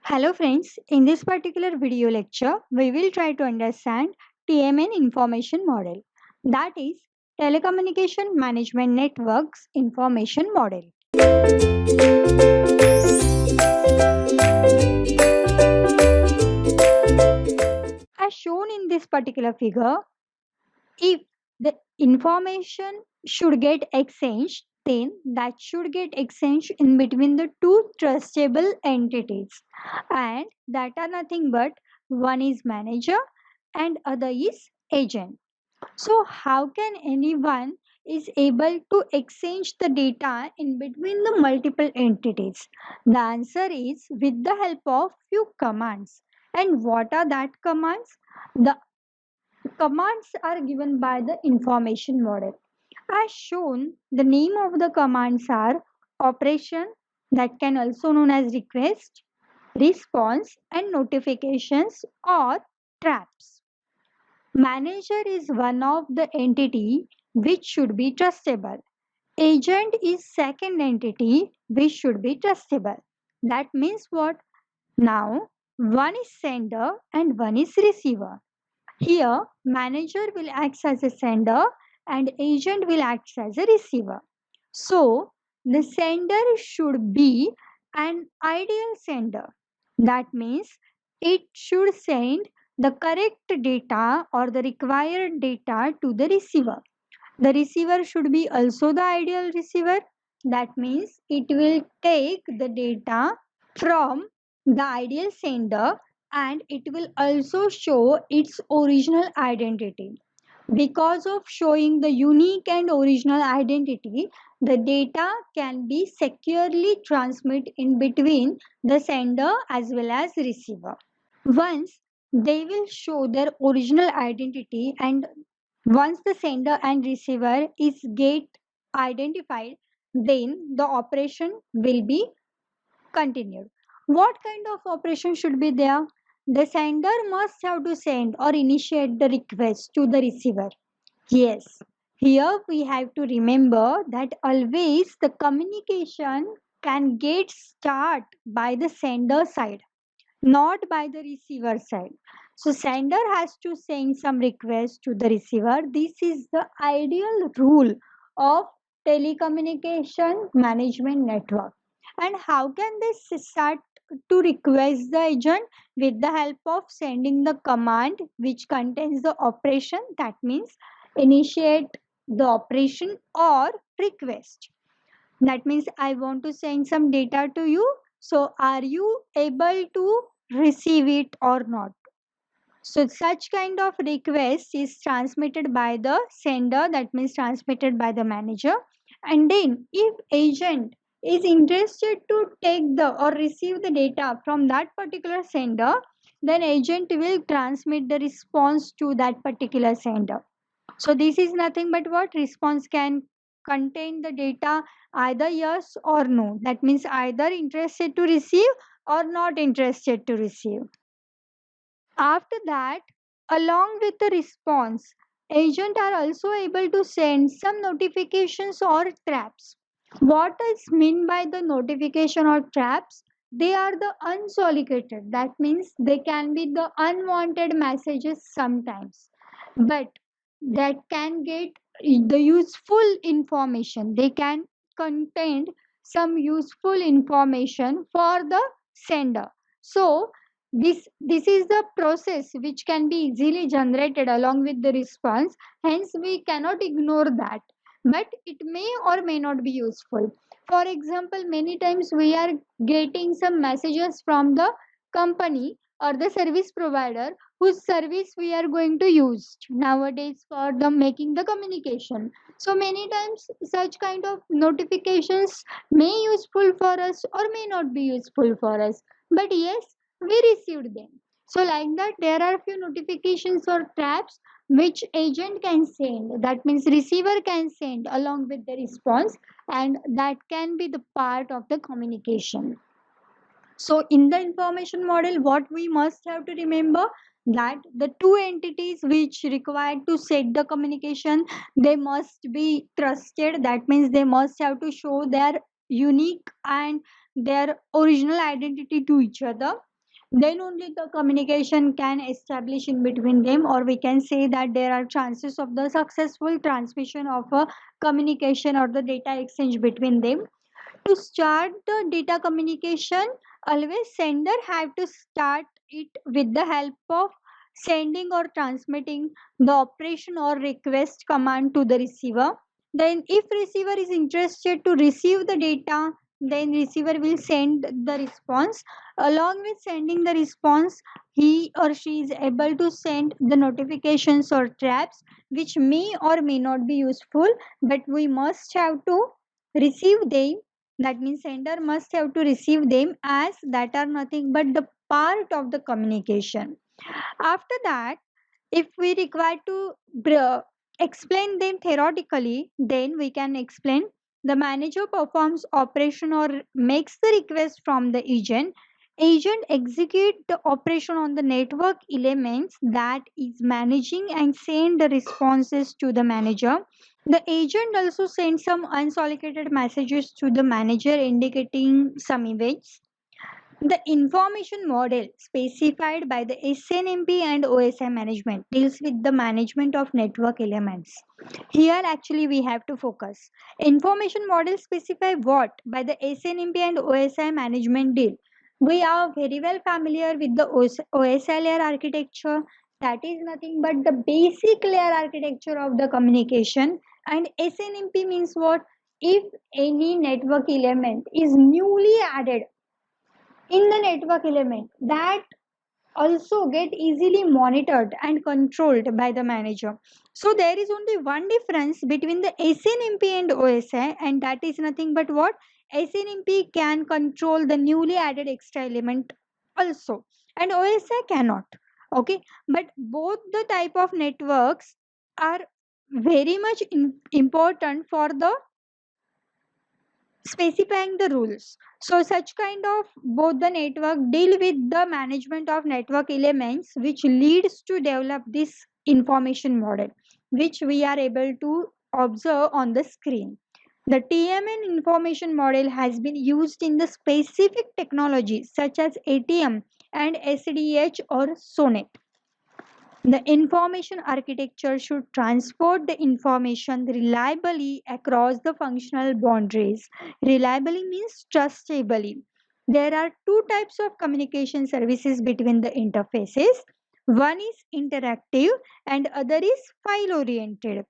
Hello friends, in this particular video lecture, we will try to understand TMN information model, that is Telecommunication Management Networks Information Model. As shown in this particular figure, if the information should get exchanged, then that should get exchanged in between the two trustable entities, and that are nothing but one is manager and other is agent. So how can anyone is able to exchange the data in between the multiple entities? The answer is with the help of few commands. And what are that commands? The commands are given by the information model. As shown, the name of the commands are operation, that can also known as request, response and notifications or traps. Manager is one of the entity which should be trustable. Agent is second entity which should be trustable. That means what? Now, one is sender and one is receiver. Here, manager will act as a sender and agent will act as a receiver. So, the sender should be an ideal sender. That means it should send the correct data or the required data to the receiver. The receiver should be also the ideal receiver. That means it will take the data from the ideal sender and it will also show its original identity. Because of showing the unique and original identity, the data can be securely transmitted in between the sender as well as receiver. Once they will show their original identity, and once the sender and receiver is get identified, then the operation will be continued. What kind of operation should be there? The sender must have to send or initiate the request to the receiver. Yes, here we have to remember that always the communication can get start by the sender side, not by the receiver side. So sender has to send some request to the receiver. This is the ideal rule of telecommunication management network. And how can they start to request the agent? With the help of sending the command which contains the operation, that means initiate the operation or request. That means I want to send some data to you, so are you able to receive it or not? So such kind of request is transmitted by the sender, that means transmitted by the manager. And then if agent is interested to take the or receive the data from that particular sender, then agent will transmit the response to that particular sender. So this is nothing but what? Response can contain the data either yes or no. That means either interested to receive or not interested to receive. After that, along with the response, agents are also able to send some notifications or traps. What is meant by the notification or traps? They are the unsolicited. That means they can be the unwanted messages sometimes, but that can get the useful information. They can contain some useful information for the sender. So this is the process which can be easily generated along with the response, hence we cannot ignore that, but it may or may not be useful. For example, many times we are getting some messages from the company or the service provider whose service we are going to use nowadays for the making the communication. So many times such kind of notifications may useful for us or may not be useful for us, but yes, we received them. So like that, there are few notifications or traps which agent can send, that means receiver can send along with the response, and that can be the part of the communication. So in the information model, what we must have to remember, that the two entities which required to set the communication, they must be trusted. That means they must have to show their unique and their original identity to each other. then only the communication can establish in between them, or we can say that there are chances of the successful transmission of a communication or the data exchange between them. To start the data communication, always sender have to start it with the help of sending or transmitting the operation or request command to the receiver. Then if receiver is interested to receive the data, then receiver will send the response. Along with sending the response, he or she is able to send the notifications or traps, which may or may not be useful, but we must have to receive them. That means sender must have to receive them, as that are nothing but the part of the communication. After that, if we require to explain them theoretically, then we can explain the manager performs operation or makes the request from the agent. Agent execute the operation on the network elements that is managing and send the responses to the manager. The agent also sends some unsolicited messages to the manager indicating some events. The information model specified by the SNMP and OSI management deals with the management of network elements. Here actually we have to focus. Information model specify what by the SNMP and OSI management deal. We are very well familiar with the OSI layer architecture. That is nothing but the basic layer architecture of the communication. And SNMP means what? If any network element is newly added in the network element, that also get easily monitored and controlled by the manager. So there is only one difference between the SNMP and OSI, and that is nothing but what? SNMP can control the newly added extra element also, and OSI cannot. Okay, but both the type of networks are very much important for the specifying the rules. So such kind of both the network deal with the management of network elements, which leads to develop this information model, which we are able to observe on the screen. The TMN information model has been used in the specific technologies such as ATM and SDH or SONET. The information architecture should transport the information reliably across the functional boundaries. Reliably means trustably. There are two types of communication services between the interfaces. One is interactive and other is file oriented.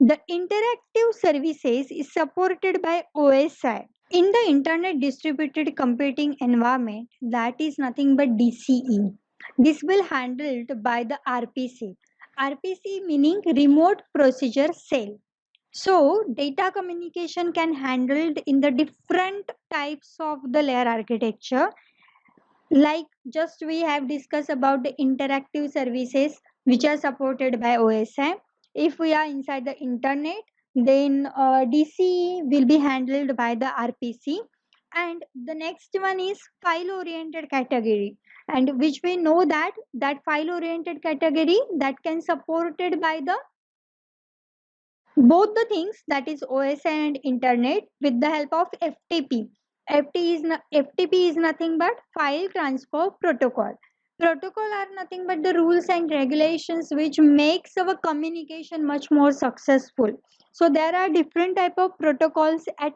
The interactive services is supported by OSI. In the Internet Distributed Computing Environment, that is nothing but DCE. This will handled by the RPC. RPC meaning Remote Procedure Cell. So data communication can handled in the different types of the layer architecture, like just we have discussed about the interactive services which are supported by OSI. If we are inside the internet, then DCE will be handled by the RPC. And the next one is file oriented category, and which we know that that file oriented category that can supported by the both the things, that is OSI and internet, with the help of FTP. FTP is nothing but file transfer protocol. Protocol are nothing but the rules and regulations which makes our communication much more successful. So there are different type of protocols at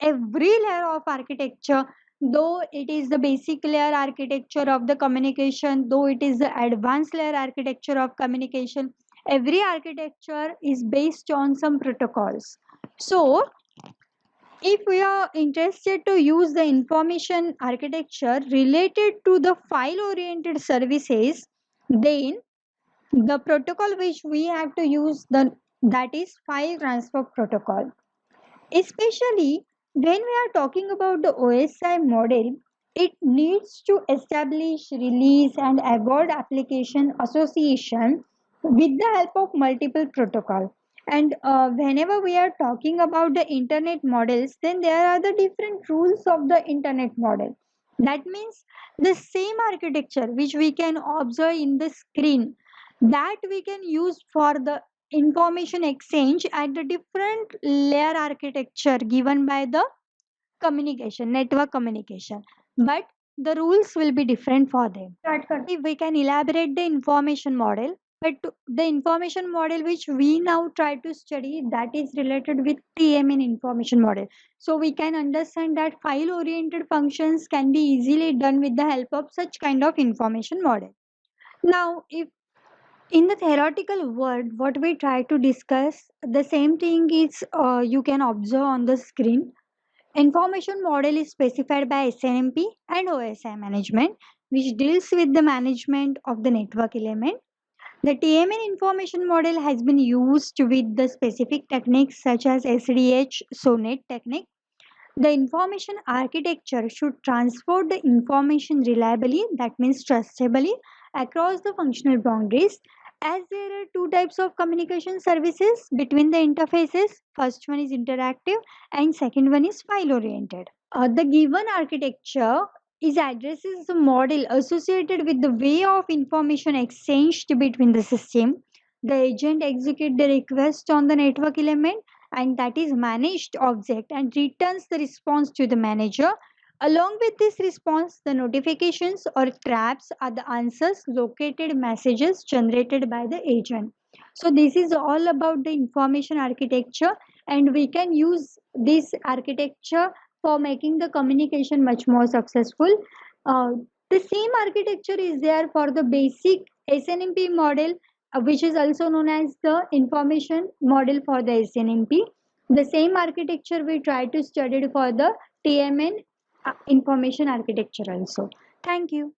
every layer of architecture. Though it is the basic layer architecture of the communication, though it is the advanced layer architecture of communication, every architecture is based on some protocols. So if we are interested to use the information architecture related to the file oriented services, then the protocol which we have to use, the that is file transfer protocol. Especially when we are talking about the OSI model, it needs to establish, release, and avoid application association with the help of multiple protocol. And whenever we are talking about the internet models, then there are the different rules of the internet model. That means the same architecture which we can observe in the screen, that we can use for the information exchange at the different layer architecture given by the communication network communication. But the rules will be different for them. If we can elaborate the information model, but the information model which we now try to study, that is related with TMN information model. So we can understand that file oriented functions can be easily done with the help of such kind of information model. Now, if in the theoretical world, what we try to discuss, the same thing is you can observe on the screen. Information model is specified by SNMP and OSI management, which deals with the management of the network element. The TMN information model has been used with the specific techniques such as SDH, SONET technique. The information architecture should transport the information reliably, that means trustably, across the functional boundaries. As there are two types of communication services between the interfaces, first one is interactive and second one is file oriented. The given architecture is addresses the model associated with the way of information exchanged between the system. The agent executes the request on the network element and that is managed object and returns the response to the manager. Along with this response, the notifications or traps are the answers located messages generated by the agent. So this is all about the information architecture and we can use this architecture for making the communication much more successful. Uh, the same architecture is there for the basic SNMP model, which is also known as the information model for the SNMP. The same architecture we try to study for the TMN information architecture also. Thank you.